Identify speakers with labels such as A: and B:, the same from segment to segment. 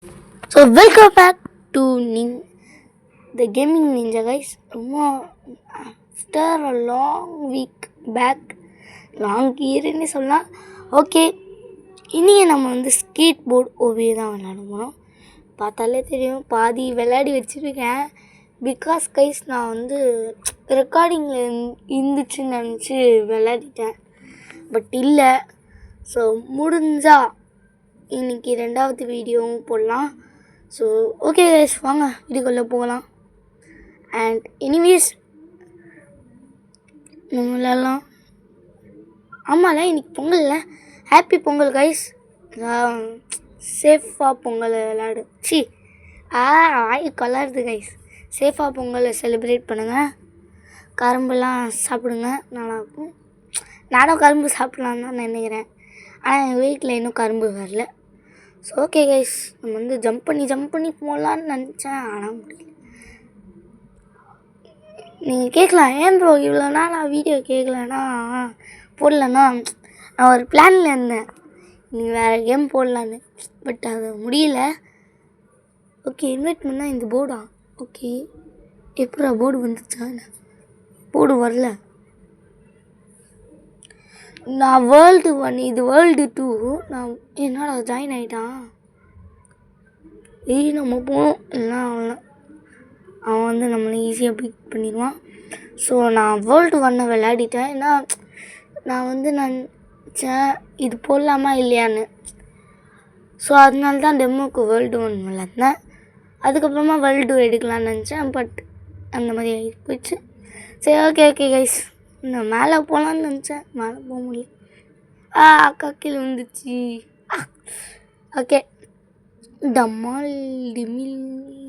A: So welcome back to the Gaming Ninja guys. After a long week back, long yearன்னு சொல்லலாம். Okay, இன்றைக்கி நம்ம skate board ஓவிய தான் விளையாட போகிறோம். பார்த்தாலே தெரியும், பாதி விளையாடி வச்சுருக்கேன். பிகாஸ் கைஸ் நான் ரெக்கார்டிங்கில் இருந்துச்சுன்னு நினச்சி விளையாடிட்டேன். பட் இல்லை. ஸோ முடிஞ்சால் இன்றைக்கி ரெண்டாவது வீடியோவும் போடலாம். ஸோ ஓகே கைஸ், வாங்க வீடியோக்குள்ளே போகலாம். அண்ட் எனிவேஸ் விளையாடலாம். ஆமாம்ல, இன்றைக்கி பொங்கல்ல. Happy Pongal guys. சேஃபாக பொங்கலை விளையாடு. ஆய் கொள்ளாடுது கைஸ். சேஃபாக பொங்கலை செலிப்ரேட் பண்ணுங்கள். கரும்புலாம் சாப்பிடுங்க, நல்லாயிருக்கும். நானும் கரும்பு சாப்பிட்லான்னு தான் நினைக்கிறேன். ஆனால் எங்கள் வீட்டில் இன்னும் கரும்பு வரல. ஸோ ஓகே கைஸ், நம்ம ஜம்ப் பண்ணி போகலான்னு நினச்சேன், ஆனால் முடியல. நீங்கள் கேட்கலாம், ஏன் ப்ரோ இவ்வளோ நாள் நான் வீடியோ கேட்கலன்னா போடலன்னா, நான் ஒரு பிளானில் இருந்தேன் நீங்கள் வேறு கேம் போடலான்னு. பட் அது முடியல. ஓகே, இன்வைட் பண்ணால் இந்த போர்டா? ஓகே, எப்படா போர்டு வந்துச்சா? போர்டு வரல. நான் வேர்ல்டு 1, இது வேர்ல்டு 2. நான் என்னடா ஜாயின் ஆகிட்டான். நம்ம போகணும், இல்லைனா அவன் நம்மளை ஈஸியாக பிக் பண்ணிடுவான். ஸோ நான் வேர்ல்டு 1 விளையாடிட்டேன். ஏன்னா நான் நினச்சேன் இது போடலாமா இல்லையான்னு. ஸோ அதனால தான் டெமோக்கு வேர்ல்டு 1 விளையாடினேன். அதுக்கப்புறமா வேர்ல்டு 2 எடுக்கலான்னு நினச்சேன். பட் அந்த மாதிரி ஆகி போயிடுச்சு. சரி ஓகே கைஸ், நான் மேலே போகலான்னு நினச்சேன், மேலே போக முடியல. அக்கா கீழே வந்துச்சு. ஓகே, டம்மால் டிமில்.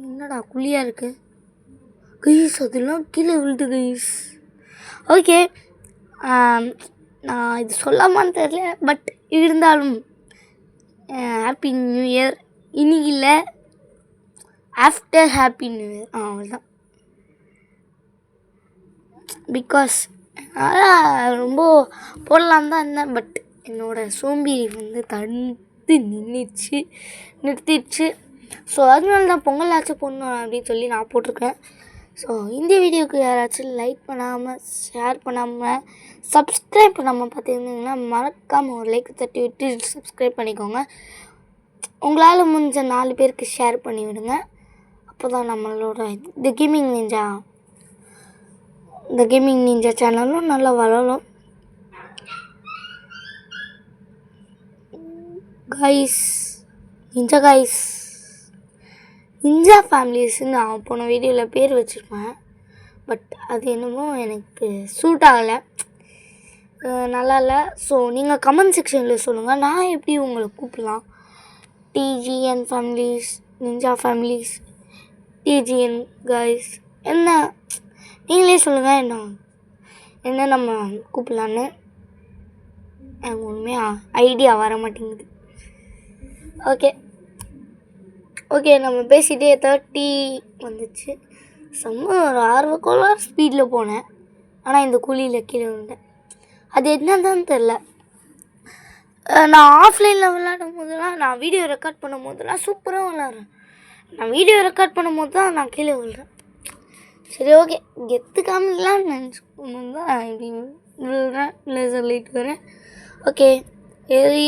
A: என்னடா குழியாக இருக்குது கைஸ், அதெல்லாம் கீழே விழுது கைஸ். ஓகே, நான் இது சொல்லாமான்னு தெரியல. பட் இருந்தாலும் ஹாப்பி நியூ இயர். இன்னைக்கு இல்லை, ஆஃப்டர் ஹாப்பி நியூ இயர். அவ்வளோதான். பிகாஸ் ரொம்ப போடலான்னு தான் இருந்தேன். பட் என்னோடய சோம்பேறி தடுத்து நிறுத்திடுச்சு. ஸோ அதனால தான் பொங்கல் ஆச்சும் போடணும் அப்படின்னு சொல்லி நான் போட்டிருக்கேன். ஸோ இந்த வீடியோவுக்கு யாராச்சும் லைக் பண்ணாமல், ஷேர் பண்ணாமல், சப்ஸ்கிரைப் பண்ணாமல் பார்த்துருந்தீங்கன்னா மறக்காமல் ஒரு லைக் தட்டி விட்டு சப்ஸ்கிரைப் பண்ணிக்கோங்க. உங்களால் முடிஞ்ச 4 பேருக்கு ஷேர் பண்ணி விடுங்க. அப்போ தான் நம்மளோட இந்த கேமிங் நிஞ்சா சேனலும் நல்லா வளரும் கைஸ். நிஞ்சா ஃபேமிலிஸ்ன்னு நான் போன வீடியோவில் பேர் வச்சுருப்பேன். பட் அது என்னமோ எனக்கு சூட் ஆகலை, நல்லா இல்லை. ஸோ நீங்கள் கமெண்ட் செக்ஷனில் சொல்லுங்கள், நான் எப்படி உங்களை கூப்பிடலாம். DGN families, ninja families, DGN guys, என்ன நீங்களே சொல்லுங்கள் என்ன நம்ம கூப்பிடலான்னு. எனக்கு உண்மையாக ஐடியா வர மாட்டேங்குது. ஓகே நம்ம பேசிகிட்டே 30 வந்துச்சு. ஒரு ஆர்வக்கோளாறு ஸ்பீடில் போனேன். ஆனால் இந்த குழியில் கீழே விழுந்தேன். அது என்னதான் தெரில. நான் ஆஃப்லைனில் விளையாடும் போதெல்லாம், நான் வீடியோ ரெக்கார்ட் பண்ணும் போதெல்லாம் சூப்பராக விளையாடுறேன். நான் வீடியோ ரெக்கார்ட் பண்ணும் போது தான் நான் கீழே விழுறேன். சரி ஓகே, கெத்துக்காமலாம் நினச்சிக்கணும் தான் இப்படி விழுறேன். லேசர் லைட் வரேன். ஓகே,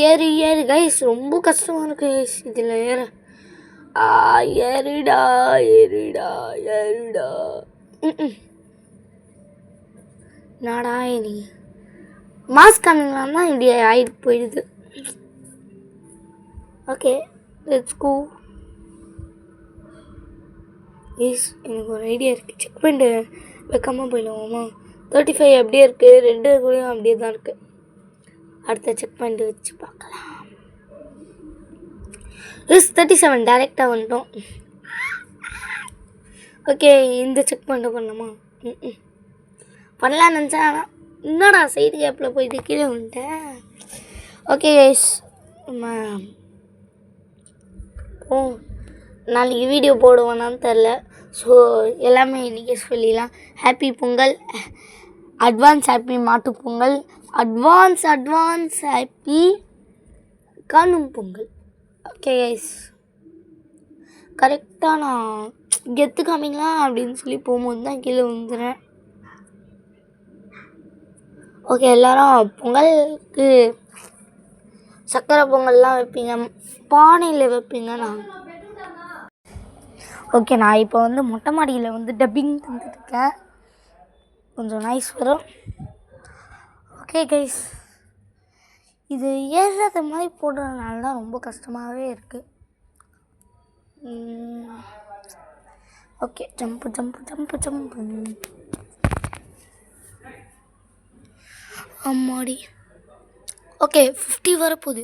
A: ஏறு கைஸ். ரொம்ப கஷ்டமாக இருக்குது கைஸ் இதில் ஏற. ஏறுடா. நாடா நீ மாஸ்க் காமிங்களாம் தான் இப்படி ஆகிட்டு போயிடுது. Okay, let's go. எனக்கு ஒரு ஐடியா இருக்குது. செக் பண்ணிட்டு வைக்காமல் போயிடுவோமா? 35 அப்படியே இருக்குது, 2 கூடயும் அப்படியே தான் இருக்குது. அடுத்த செக் பண்ணிட்டு வச்சு பார்க்கலாம். 37 டேரெக்டாக வந்துட்டோம். ஓகே, இந்த செக் பண்ணிட்டு பண்ணலாமா? பண்ணலான்னு நினச்சேன். ஆனால் என்னடா சைடு கேப்பில் போயிட்டு கீழே வந்துட்டேன். ஓகே கைஸ், நாளைக்கு வீடியோ போடுவேனான்னு தெரில. ஸோ எல்லாமே இன்றைக்கி சொல்லிடலாம். ஹாப்பி பொங்கல், அட்வான்ஸ் ஹாப்பி மாட்டு பொங்கல், அட்வான்ஸ் ஹாப்பி காணும் பொங்கல். Okay guys. கரெக்டாக நான் கெத்து காமிங்களா அப்படின்னு சொல்லி போகும்போது தான் கீழே விழுந்துறேன். ஓகே, எல்லோரும் பொங்கலுக்கு சக்கரை பொங்கல்லாம் வைப்பீங்க, பானையில் வைப்பீங்க. நான் ஓகே, நான் இப்போ வந்து மொட்டை மாடியில் வந்து டப்பிங் தந்துட்டுருக்கேன். கொஞ்சம் நாய்ஸ் வரும். ஓகே கைஸ், இது ஏறுறது மாதிரி போடுறதுனால தான் ரொம்ப கஷ்டமாகவே இருக்குது. Okay, jump jump jump jump. அம்மாடி. ஓகே, 50 வரப்போகுது.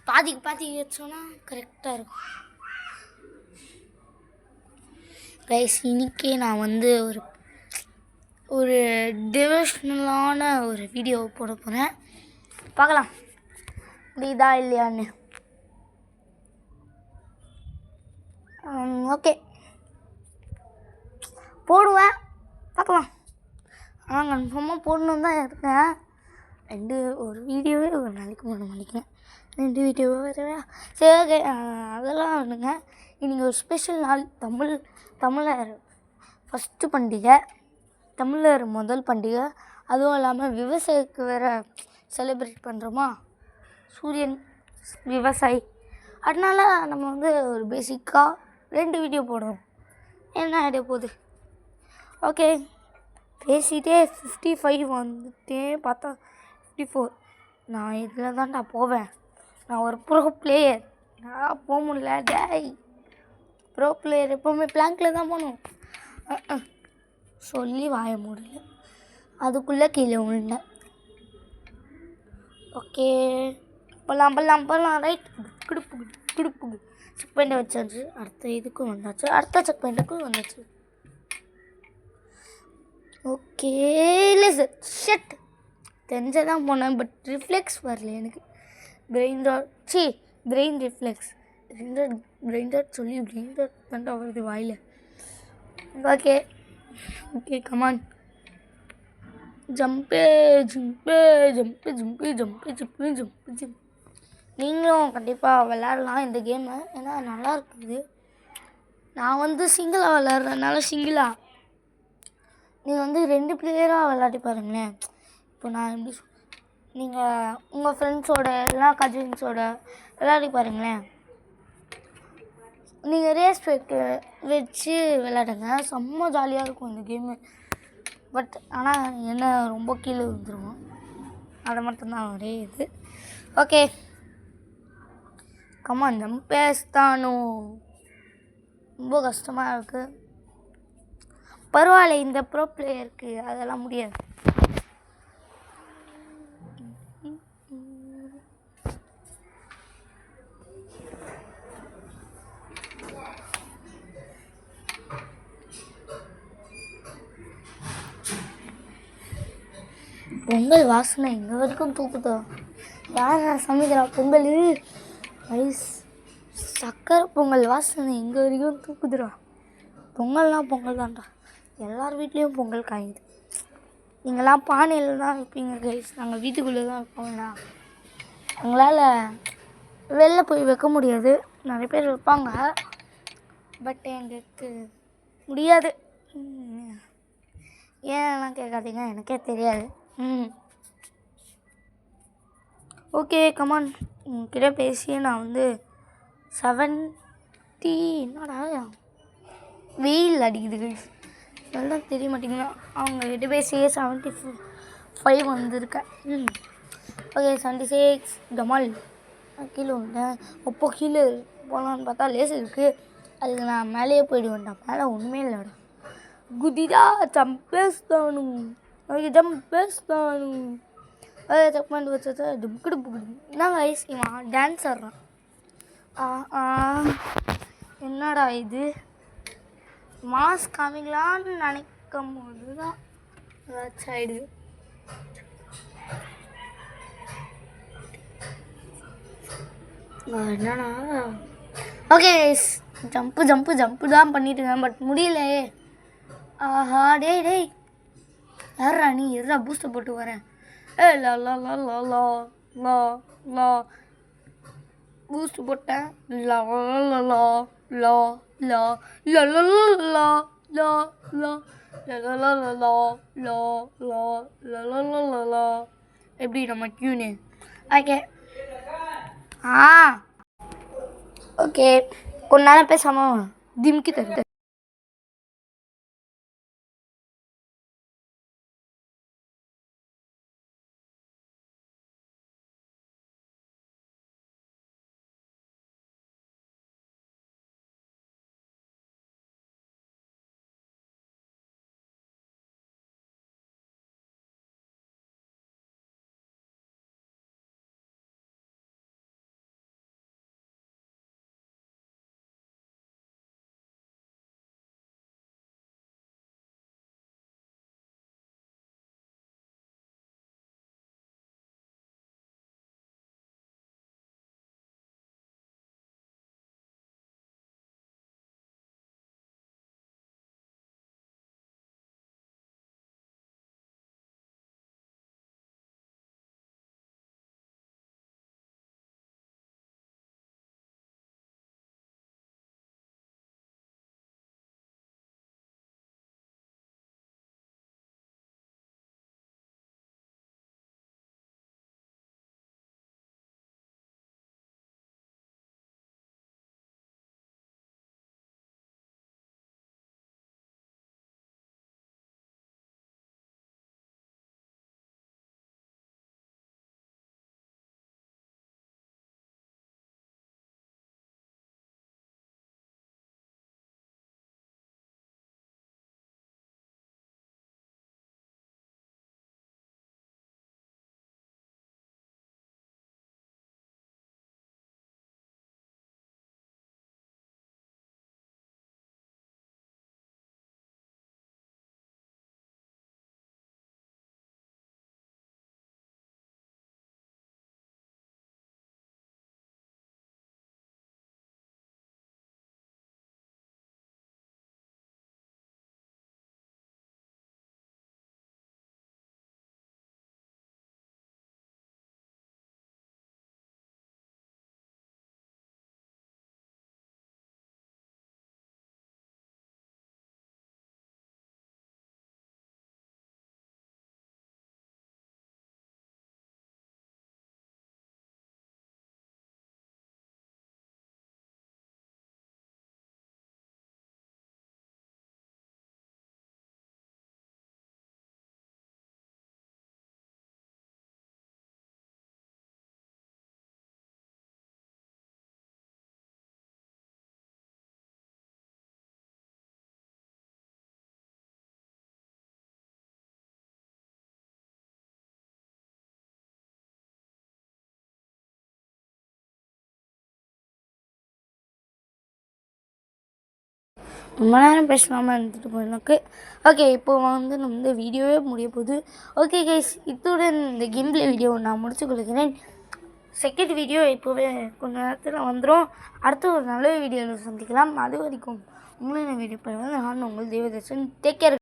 A: பாதி வச்சோன்னா கரெக்டாக இருக்கும். கைஸ், இன்னைக்கே நான் வந்து ஒரு டிவோஷனலான ஒரு வீடியோ போட போகிறேன். பார்க்கலாம் முடியுதா இல்லையான்னு. ஓகே, போடுவேன், பார்க்கலாம். ஆனால் கன்ஃபார்மாக போடணும் தான் இருக்கேன். ஒரு வீடியோவே ஒரு நாளைக்கு போட மாட்டேங்கிறேன். 2 வீடியோவே வரவே. சரி, ஓகே, அதெல்லாம் வந்துங்க. இன்றைக்கி ஒரு ஸ்பெஷல் நாள். தமிழர் ஃபஸ்ட்டு பண்டிகை, தமிழர் முதல் பண்டிகை. அதுவும் இல்லாமல் விவசாயிக்கு வேறு செலிப்ரேட் பண்ணுறோமா. சூரியன் விவசாயி, அதனால நம்ம வந்து ஒரு பேசிக்காக 2 வீடியோ போடுறோம். என்ன ஐடியா போகுது. ஓகே, பேசிகிட்டே 55 வந்துட்டேன். பார்த்தா 54. நான் இதில் தான்டா போவேன். நான் ஒரு ப்ரோ பிளேயர். நான் போக முடியல. டேய், ப்ரோ பிளேயர் எப்போவுமே பிளாங்கில் தான் போகணும். சொல்லி வாய முடியல, அதுக்குள்ளே கீழே விழுந்தேன். ஓகே, போகலாம். ரைட், குடுப்பு செக் பாயிண்ட் வச்சாச்சு. அடுத்த இதுக்கும் வந்தாச்சு. அடுத்த செக் பாயிண்ட்டுக்கும் வந்தாச்சு. ஓகே, லேசர் ஷட் தெரிஞ்சதான் போனேன். பட் ரிஃப்ளெக்ஸ் வரல எனக்கு. பிரெயின் ரிஃப்ளெக்ஸ் பிரெயின் டாட் சொல்லி பிரெயின் டாட் தாண்டா வருது வாயில். Okay, come on. ஜம்பு. நீங்களும் கண்டிப்பாக விளாட்லாம் இந்த கேமை. ஏன்னா நல்லா இருக்குது. நான் வந்து சிங்கிளாக விளாட்றதுனால சிங்கிளாக. நீங்கள் வந்து 2 பிளேயராக விளாட்டி பாருங்களேன். இப்போ நான் எப்படி நீங்கள் உங்கள் ஃப்ரெண்ட்ஸோட இல்லைனா கசின்ஸோட விளையாடி பாருங்களேன். நீங்கள் ரேஸ் வச்சு விளையாடுங்க, செம்ம ஜாலியாக இருக்கும் இந்த கேமு. பட் ஆனால் என்ன ரொம்ப கீழே விழுந்துருவோம், அதை மட்டும்தான் ஒரே இது. ஓகே, கமான் ஜம்பேஸ்தானும். ரொம்ப கஷ்டமாக இருக்குது. பரவாயில்ல, இந்த ப்ரோ பிளேயருக்கு அதெல்லாம் முடியாது. பொங்கல் வாசனை எங்கே வரைக்கும் தூக்குதோ. யார் சமைக்கிறா பொங்கல்? ஐஸ் சக்கரை பொங்கல் வாசனை எங்கே வரைக்கும் தூக்குதுடா. பொங்கல்னால் பொங்கல் தான்டா. எல்லார் வீட்லேயும் பொங்கல் காயுது. நீங்களாம் பானையில் தான் வைப்பீங்க கைஸ், நாங்கள் வீட்டுக்குள்ளே தான் வைப்போம்னா. எங்களால் வெளில போய் வைக்க முடியாது. நிறைய பேர் வைப்பாங்க, பட் எங்களுக்கு முடியாது. ஏன்லாம் கேட்காதீங்க, எனக்கே தெரியாது. Okay, come on. உங்ககிட்ட பேசியே நான் வந்து 70 என்னடா வெயில் அடிக்குது நல்லா தெரிய மாட்டேங்குது. அவங்ககிட்ட பேசியே 75 வந்திருக்கேன். ஓகே, 76 டமால். கீழே வந்தேன். அப்போ கீழே போகலான்னு பார்த்தா லேஸ் இருக்குது. அதுக்கு நான் மேலேயே போயிடுவேன்டா. மேலே ஒன்றுமே இல்லைடா. குதிடா ஜம்பேஸ்தானும். ஓகே, ஜம்பேஸ்தானும். ஓகே, செக் பண்ணி வச்சா டும்குடு என்னங்க ஐஸ் இவன் டான்ஸ் ஆடுறான். என்னடா இது, மாஸ் காமிங்களான்னு நினைக்கும் போது தான் ஏதாச்சும் ஆயிடுது. என்னன்னா ஓகே ஜம்ப்பு தான் பண்ணிட்டுங்க, பட் முடியலையே. ஆஹா, டேய் யாரா நீ? எதா பூஸ்டர் போட்டு வரேன். லா லா லா லா லா லா லா பூஸ்ட் போட்டேன். லா லா லா லா லா லா லா லா லா லா லா லா லா லா லா லா லா லா லா லா லா. எப்படி நம்ம டியூனு? ஓகே. ஓகே, கொஞ்ச நேரம் பேசாமல் திம்கி தருது. ரொம்ப நேரம் பேசலாமல் இருந்துட்டு போயிருந்தோக்கு. ஓகே, இப்போ வந்து நம்ம இந்த வீடியோவே முடிய போகுது. ஓகே கைஸ், இத்துடன் இந்த கேம் பிளே வீடியோ நான் முடிச்சு கொடுக்குறேன். செகண்ட் வீடியோ இப்போவே கொஞ்சம் நேரத்தில் வந்துடும். அடுத்த ஒரு நல்ல வீடியோவில் சந்திக்கலாம். அது வரைக்கும் உங்களை வீடியோ பண்ணுவேன். நான் உங்கள் தேவதர்ஷன். Take care.